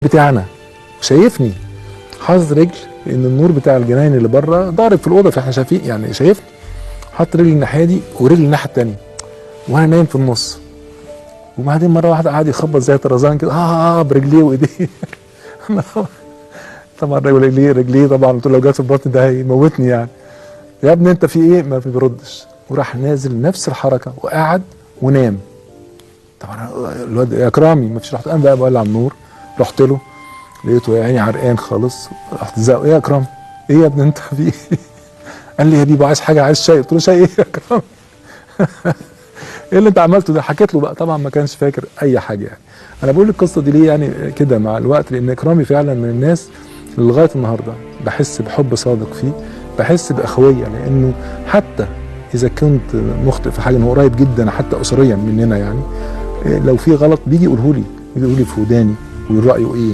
بتاعنا شايفني حاطط رجل، لان النور بتاع الجناين اللي بره ضارب في الاوضه، فاحنا شايفين يعني شايفني حاطط رجلي الناحيه دي ورجلي الناحيه الثانيه وانا نايم في النص. وبعدين مره واحده قعد يخبط زي طرزان كده برجليه وايديه. طبعا رجليه طبعا قلت له لو جت في البطن ده هيموتني يعني. يا ابني انت في ايه؟ ما بيردش. وراح نازل نفس الحركه وقعد ونام. طبعا الواد يا كرامي ما فيش، رحت انا بقى بولع النور، رحت له لقيته يا عيني عرقان خالص، رحت زقه ايه يا كرامي؟ ايه يا ابني انت في ايه؟ قال لي يا بيبو عايز حاجه، عايز شاي. قلت له شاي ايه يا كرامي؟ ايه اللي انت عملته ده؟ حكيت له بقى، طبعا ما كانش فاكر اي حاجه يعني. انا بقول القصه دي ليه يعني كده مع الوقت؟ لان كرامي فعلا من الناس اللي لغايه النهارده بحس بحب صادق فيه، بحس باخويه، لانه حتى اذا كنت مخطئ في حاجه، انه قريب جدا حتى اسريا مننا يعني، لو في غلط بيجي يقوله لي في وداني ويقول رايه ايه.